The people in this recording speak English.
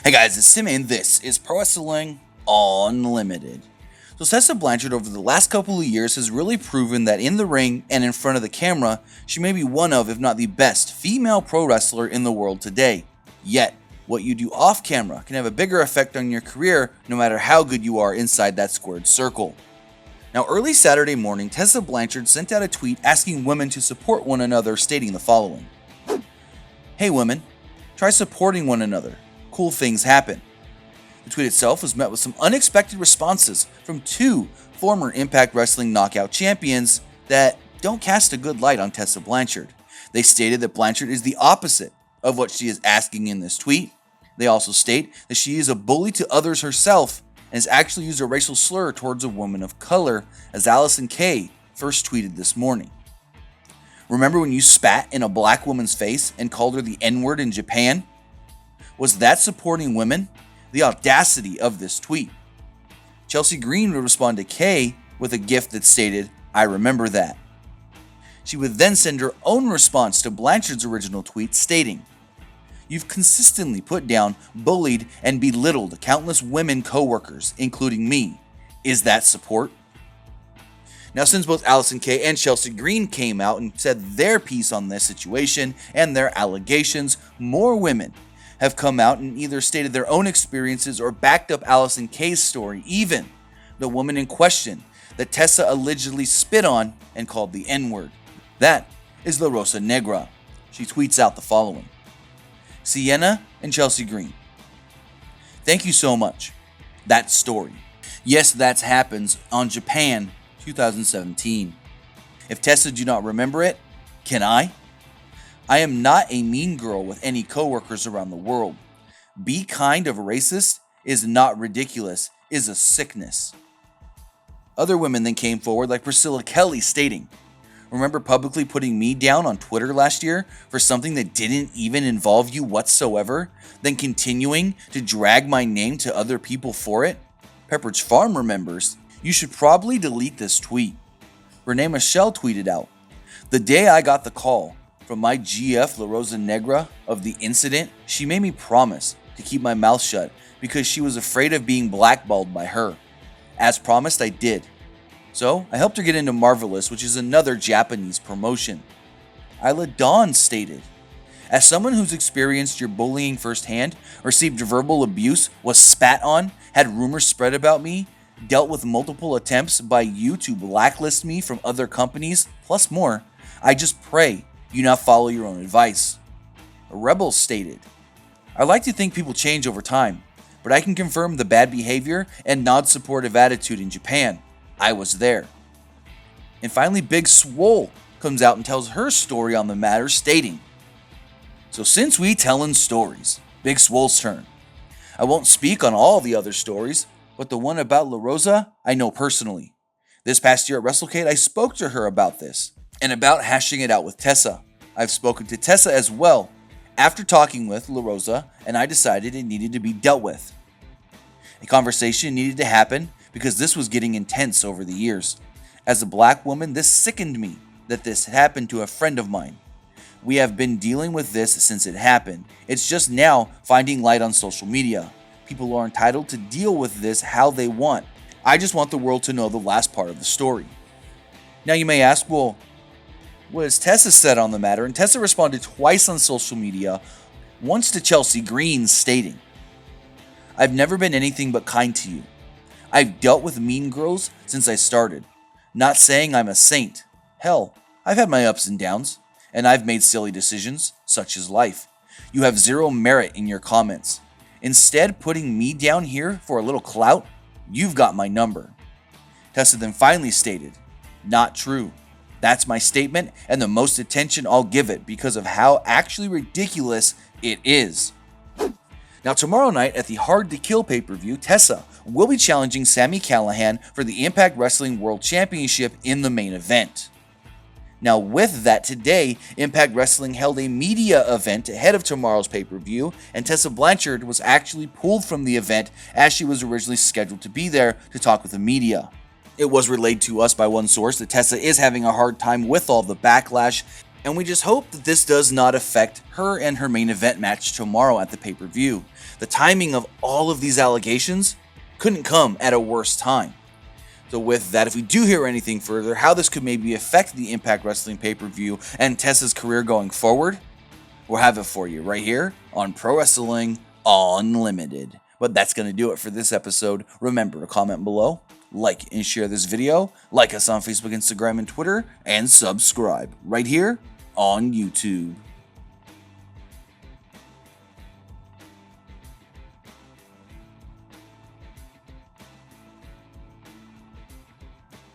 Hey guys, it's Tim and this is Pro Wrestling Unlimited. So Tessa Blanchard over the last couple of years has really proven that in the ring and in front of the camera, she may be one of, if not the best, female pro wrestler in the world today. Yet, what you do off camera can have a bigger effect on your career no matter how good you are inside that squared circle. Now, early Saturday morning, Tessa Blanchard sent out a tweet asking women to support one another, stating the following. Hey women, try supporting one another. Cool things happen. The tweet itself was met with some unexpected responses from two former Impact Wrestling Knockout champions that don't cast a good light on Tessa Blanchard. They stated that Blanchard is the opposite of what she is asking in this tweet. They also state that she is a bully to others herself and has actually used a racial slur towards a woman of color, as Allison Kay first tweeted this morning. Remember when you spat in a black woman's face and called her the N-word in Japan? Was that supporting women? The audacity of this tweet. Chelsea Green would respond to Kay with a gift that stated, I remember that. She would then send her own response to Blanchard's original tweet stating, You've consistently put down, bullied, and belittled countless women co-workers, including me. Is that support? Now, since both Allison Kay and Chelsea Green came out and said their piece on this situation and their allegations, more women have come out and either stated their own experiences or backed up Allison Kay's story, even the woman in question that Tessa allegedly spit on and called the N-word. That is La Rosa Negra. She tweets out the following. Sienna and Chelsea Green. Thank you so much. That story. Yes, that happens on Japan 2017. If Tessa do not remember it, can I? I am not a mean girl with any coworkers around the world. Be kind of racist is not ridiculous, is a sickness. Other women then came forward like Priscilla Kelly stating, remember publicly putting me down on Twitter last year for something that didn't even involve you whatsoever, then continuing to drag my name to other people for it? Pepperidge Farm remembers, you should probably delete this tweet. Renee Michelle tweeted out, the day I got the call from my GF La Rosa Negra of the incident, she made me promise to keep my mouth shut because she was afraid of being blackballed by her. As promised, I did. So, I helped her get into Marvelous, which is another Japanese promotion. Isla Dawn stated, as someone who's experienced your bullying firsthand, received verbal abuse, was spat on, had rumors spread about me, dealt with multiple attempts by you to blacklist me from other companies, plus more, I just pray you not follow your own advice. A rebel stated, I like to think people change over time, but I can confirm the bad behavior and non-supportive attitude in Japan. I was there. And finally, Big Swole comes out and tells her story on the matter, stating, so since we tellin' stories, Big Swole's turn. I won't speak on all the other stories, but the one about La Rosa, I know personally. This past year at WrestleCade, I spoke to her about this, and about hashing it out with Tessa. I've spoken to Tessa as well, after talking with La Rosa, and I decided it needed to be dealt with. A conversation needed to happen because this was getting intense over the years. As a black woman, this sickened me that this happened to a friend of mine. We have been dealing with this since it happened. It's just now finding light on social media. People are entitled to deal with this how they want. I just want the world to know the last part of the story. Now you may ask, well, what has Tessa said on the matter? And Tessa responded twice on social media, once to Chelsea Green stating, I've never been anything but kind to you. I've dealt with mean girls since I started. Not saying I'm a saint. Hell, I've had my ups and downs, and I've made silly decisions, such as life. You have zero merit in your comments. Instead, putting me down here for a little clout, you've got my number. Tessa then finally stated, not true. That's my statement and the most attention I'll give it because of how actually ridiculous it is. Now tomorrow night at the Hard to Kill pay-per-view, Tessa will be challenging Sami Callihan for the Impact Wrestling World Championship in the main event. Now with that, today, Impact Wrestling held a media event ahead of tomorrow's pay-per-view, and Tessa Blanchard was actually pulled from the event as she was originally scheduled to be there to talk with the media. It was relayed to us by one source that Tessa is having a hard time with all the backlash And we just hope that this does not affect her and her main event match tomorrow at the pay-per-view. The timing of all of these allegations couldn't come at a worse time. So with that, if we do hear anything further, how this could maybe affect the Impact Wrestling pay-per-view and Tessa's career going forward, we'll have it for you right here on Pro Wrestling Unlimited. But that's going to do it for this episode. Remember to comment below, like and share this video, like us on Facebook, Instagram, and Twitter, and subscribe right here on YouTube.